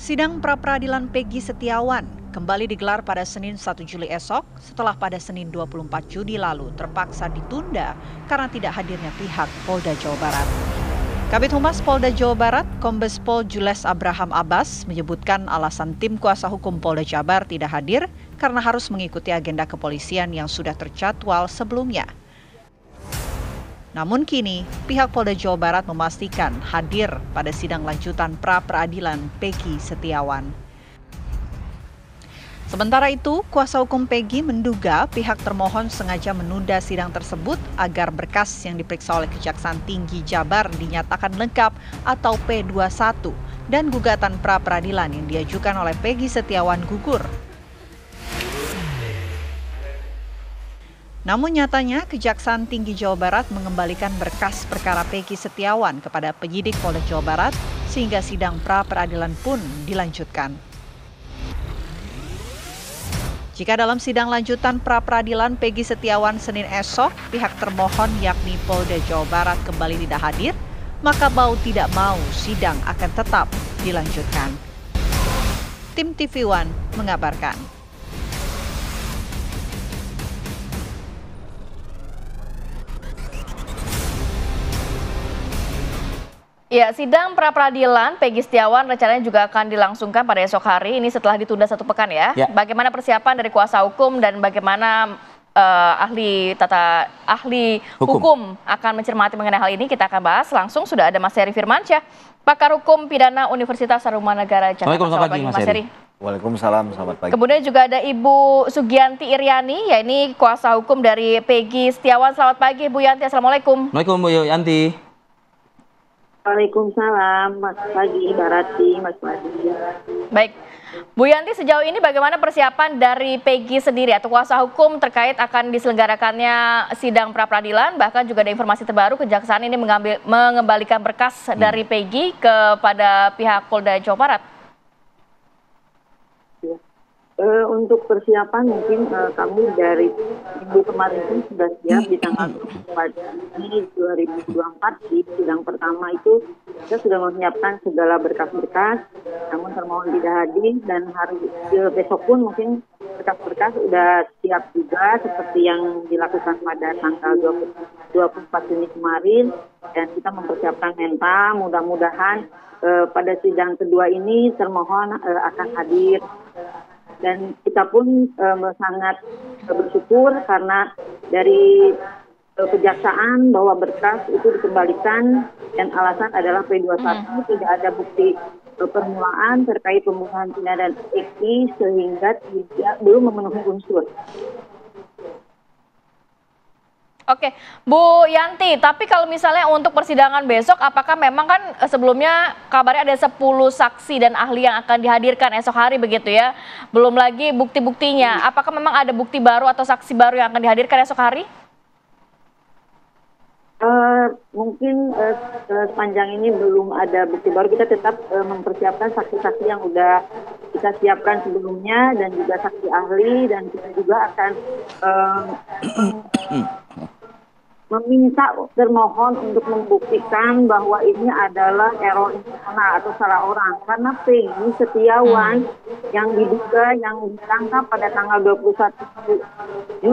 Sidang pra-peradilan Peggy Setiawan kembali digelar pada Senin 1 Juli esok setelah pada Senin 24 Juni lalu terpaksa ditunda karena tidak hadirnya pihak Polda Jawa Barat. Kabid Humas Polda Jawa Barat, Kombes Pol Jules Abraham Abbas menyebutkan alasan tim kuasa hukum Polda Jabar tidak hadir karena harus mengikuti agenda kepolisian yang sudah terjadwal sebelumnya. Namun kini, pihak Polda Jawa Barat memastikan hadir pada sidang lanjutan pra-peradilan Peggy Setiawan. Sementara itu, kuasa hukum Peggy menduga pihak termohon sengaja menunda sidang tersebut agar berkas yang diperiksa oleh Kejaksaan Tinggi Jabar dinyatakan lengkap atau P21 dan gugatan pra-peradilan yang diajukan oleh Peggy Setiawan gugur. Namun nyatanya Kejaksaan Tinggi Jawa Barat mengembalikan berkas perkara Peggy Setiawan kepada penyidik Polda Jawa Barat sehingga sidang pra-peradilan pun dilanjutkan. Jika dalam sidang lanjutan pra-peradilan Peggy Setiawan Senin esok, pihak termohon yakni Polda Jawa Barat kembali tidak hadir, maka mau tidak mau sidang akan tetap dilanjutkan. Tim TV One mengabarkan. Ya, sidang pra-peradilan Peggy Setiawan rencananya juga akan dilangsungkan pada esok hari ini setelah ditunda 1 pekan ya. Bagaimana persiapan dari kuasa hukum dan bagaimana ahli hukum akan mencermati mengenai hal ini, kita akan bahas langsung. Sudah ada Mas Heri Firmansyah, pakar hukum pidana Universitas Tarumanagara Jakarta. Selamat pagi Mas Heri. Waalaikumsalam, selamat pagi. Kemudian juga ada Ibu Sugianti Iriani, ya ini kuasa hukum dari Peggy Setiawan. Selamat pagi Bu Yanti, Assalamualaikum. Waalaikumsalam Bu Yanti. Waalaikumsalam, Mas Pagi, Barati, Mas Pagi. Baik, Bu Yanti, sejauh ini bagaimana persiapan dari Peggy sendiri atau kuasa hukum terkait akan diselenggarakannya sidang pra-peradilan? Bahkan juga ada informasi terbaru, Kejaksaan ini mengembalikan berkas dari Peggy kepada pihak Polda Jawa Barat. Untuk persiapan mungkin kami dari minggu kemarin pun sudah siap di tanggal 24 Juni 2024 di sidang pertama itu kita sudah menyiapkan segala berkas-berkas, namun termohon tidak hadir dan hari besok pun mungkin berkas-berkas sudah siap juga seperti yang dilakukan pada tanggal 24 Juni kemarin, dan kita mempersiapkan mental. Mudah-mudahan pada sidang kedua ini termohon akan hadir. Dan kita pun sangat bersyukur karena dari Kejaksaan bahwa berkas itu dikembalikan dan alasan adalah P21, tidak ada bukti permulaan terkait pembunuhan vina dan Eki sehingga belum memenuhi unsur. Oke, Bu Yanti, tapi kalau misalnya untuk persidangan besok, apakah memang kan sebelumnya kabarnya ada 10 saksi dan ahli yang akan dihadirkan esok hari begitu ya? Belum lagi bukti-buktinya, apakah memang ada bukti baru atau saksi baru yang akan dihadirkan esok hari? Mungkin sepanjang ini belum ada bukti baru, kita tetap mempersiapkan saksi-saksi yang udah kita siapkan sebelumnya dan juga saksi ahli, dan kita juga akan meminta termohon untuk membuktikan bahwa ini adalah error internal atau salah orang, karena Peggy Setiawan yang diduga yang ditangkap pada tanggal 21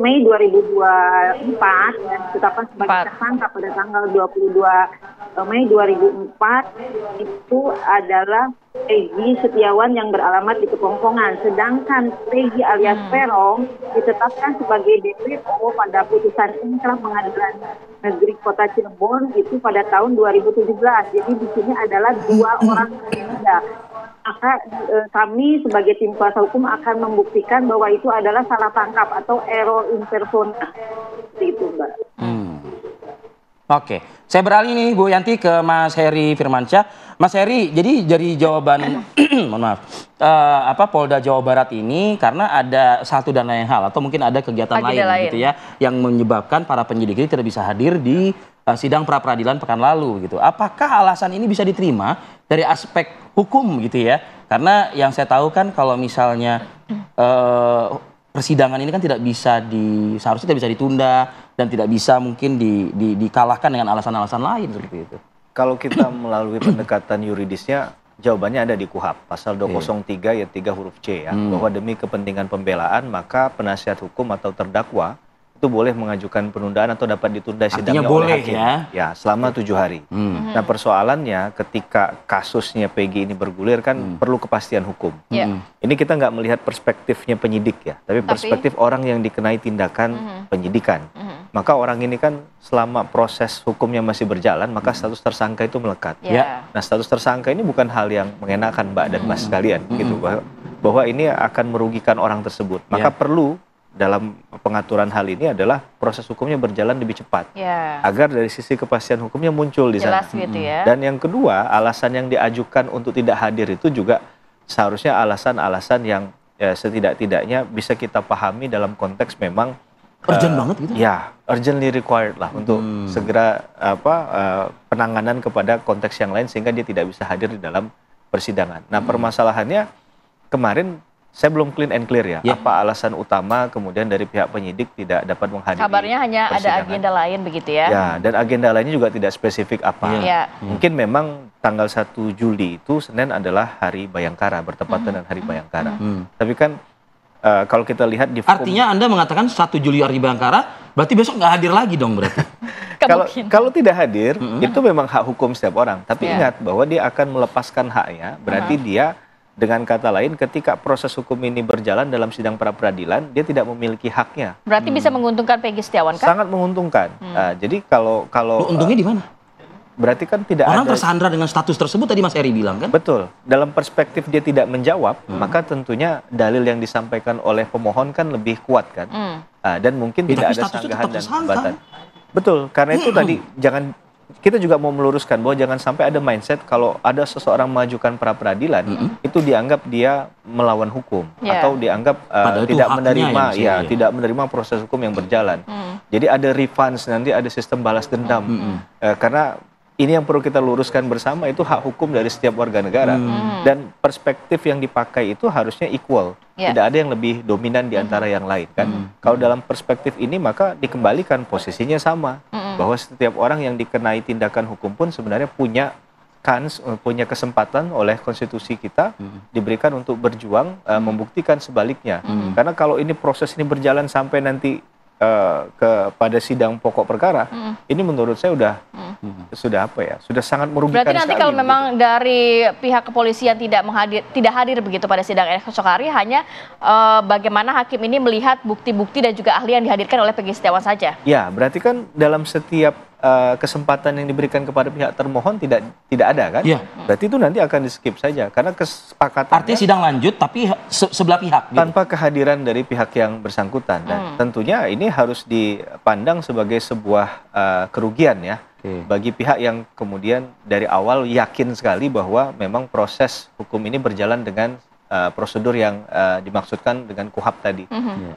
Mei 2024 dan ditetapkan sebagai tersangka pada tanggal 22 Mei 2004 itu adalah Peggy Setiawan yang beralamat di Kepongpongan, sedangkan Peggy alias Peron ditetapkan sebagai DPO pada putusan inkrah Pengadilan Negeri Kota Cirebon itu pada tahun 2017. Jadi di sini adalah 2 orang berbeda. Maka kami sebagai tim kuasa hukum akan membuktikan bahwa itu adalah salah tangkap atau error in persona. Seperti itu, Mbak. Oke, saya beralih nih Bu Yanti ke Mas Heri Firmansyah. Mas Heri, jadi dari jawaban mohon maaf, Polda Jawa Barat ini karena ada satu dan lain hal atau mungkin ada kegiatan lain gitu ya yang menyebabkan para penyidik ini tidak bisa hadir di sidang pra-peradilan pekan lalu gitu. Apakah alasan ini bisa diterima dari aspek hukum gitu ya? Karena yang saya tahu kan kalau misalnya persidangan ini kan seharusnya tidak bisa ditunda dan tidak bisa mungkin dikalahkan dengan alasan-alasan lain seperti itu. kalau kita melalui pendekatan yuridisnya, jawabannya ada di KUHP, pasal 203 ayat 3 huruf C ya, bahwa demi kepentingan pembelaan, maka penasihat hukum atau terdakwa itu boleh mengajukan penundaan atau dapat ditunda sidangnya oleh hakim. Ya, selama 7 hari. Nah, persoalannya ketika kasusnya Peggy ini bergulir kan perlu kepastian hukum. Ini kita nggak melihat perspektifnya penyidik ya, tapi perspektif orang yang dikenai tindakan penyidikan. Maka orang ini kan selama proses hukumnya masih berjalan, maka status tersangka itu melekat. Nah, status tersangka ini bukan hal yang mengenakan Mbak dan Mas sekalian, gitu, bahwa ini akan merugikan orang tersebut. Maka perlu dalam pengaturan hal ini adalah proses hukumnya berjalan lebih cepat, agar dari sisi kepastian hukumnya muncul di sana. Gitu ya. Dan yang kedua, alasan yang diajukan untuk tidak hadir itu juga seharusnya alasan-alasan yang setidak-tidaknya bisa kita pahami dalam konteks memang urgent banget gitu. Ya, urgently required lah untuk segera penanganan kepada konteks yang lain sehingga dia tidak bisa hadir di dalam persidangan. Nah, permasalahannya kemarin saya belum clean and clear ya. Apa alasan utama kemudian dari pihak penyidik tidak dapat menghadiri? Kabarnya hanya ada agenda lain begitu ya. Ya, dan agenda lainnya juga tidak spesifik apa. Mungkin memang tanggal 1 Juli itu Senin adalah Hari Bayangkara, bertepatan dengan Hari Bayangkara. Tapi kan kalau kita lihat di artinya Anda mengatakan 1 Juli Hari Bayangkara, berarti besok nggak hadir lagi dong berarti? Kalau tidak hadir, itu memang hak hukum setiap orang. Tapi ingat bahwa dia akan melepaskan haknya, berarti dia dengan kata lain ketika proses hukum ini berjalan dalam sidang pra-peradilan, dia tidak memiliki haknya. Berarti bisa menguntungkan Peggy Setiawan kan? Sangat menguntungkan. Jadi kalau untungnya di mana? Berarti kan tidak orang ada tersandra dengan status tersebut tadi Mas Eri bilang kan? Betul. Dalam perspektif dia tidak menjawab, maka tentunya dalil yang disampaikan oleh pemohon kan lebih kuat kan. Dan mungkin tidak ada sanggahan dan hambatan. Betul. Karena itu tadi kita juga mau meluruskan bahwa jangan sampai ada mindset kalau ada seseorang mengajukan pra-peradilan itu dianggap dia melawan hukum atau dianggap tidak menerima tidak menerima proses hukum yang berjalan. Jadi ada revenge, nanti ada sistem balas dendam. Karena ini yang perlu kita luruskan bersama, itu hak hukum dari setiap warga negara. Dan perspektif yang dipakai itu harusnya equal. Tidak ada yang lebih dominan di antara yang lain kan. Kalau dalam perspektif ini maka dikembalikan posisinya sama. Bahwa setiap orang yang dikenai tindakan hukum pun sebenarnya punya punya kesempatan oleh konstitusi kita diberikan untuk berjuang membuktikan sebaliknya. Karena kalau ini proses ini berjalan sampai nanti kepada sidang pokok perkara, ini menurut saya sudah sangat merugikan. Berarti nanti kalau memang dari pihak kepolisian tidak hadir begitu pada sidang esok hari, hanya bagaimana hakim ini melihat bukti-bukti dan juga ahli yang dihadirkan oleh Peggy Setiawan saja. Ya, berarti kan dalam setiap kesempatan yang diberikan kepada pihak termohon tidak ada kan? Berarti itu nanti akan di-skip saja karena kesepakatan. Artinya sidang lanjut tapi sebelah pihak tanpa kehadiran dari pihak yang bersangkutan. Dan tentunya ini harus dipandang sebagai sebuah kerugian ya bagi pihak yang kemudian dari awal yakin sekali bahwa memang proses hukum ini berjalan dengan prosedur yang dimaksudkan dengan KUHP tadi.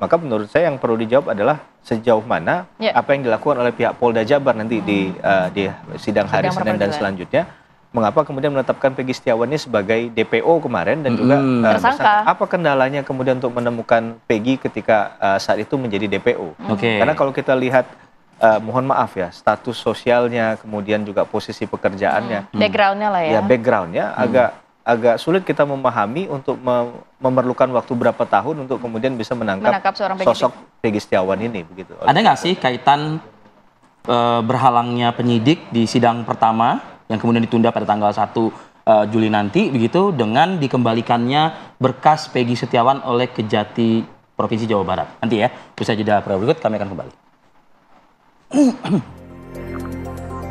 Maka menurut saya yang perlu dijawab adalah sejauh mana apa yang dilakukan oleh pihak Polda Jabar nanti di sidang hari Senin dan selanjutnya. Mengapa kemudian menetapkan Peggy Setiawan ini sebagai DPO kemarin dan juga apa kendalanya kemudian untuk menemukan Peggy ketika saat itu menjadi DPO. Karena kalau kita lihat mohon maaf ya, status sosialnya kemudian juga posisi pekerjaannya, backgroundnya lah ya. Backgroundnya agak sulit kita memahami untuk memerlukan waktu berapa tahun untuk kemudian bisa menangkap sosok Peggy Setiawan ini begitu. Ada nggak sih kaitan berhalangnya penyidik di sidang pertama yang kemudian ditunda pada tanggal 1 Juli nanti begitu dengan dikembalikannya berkas Peggy Setiawan oleh Kejati Provinsi Jawa Barat? Nanti ya, usai jeda berikut kami akan kembali.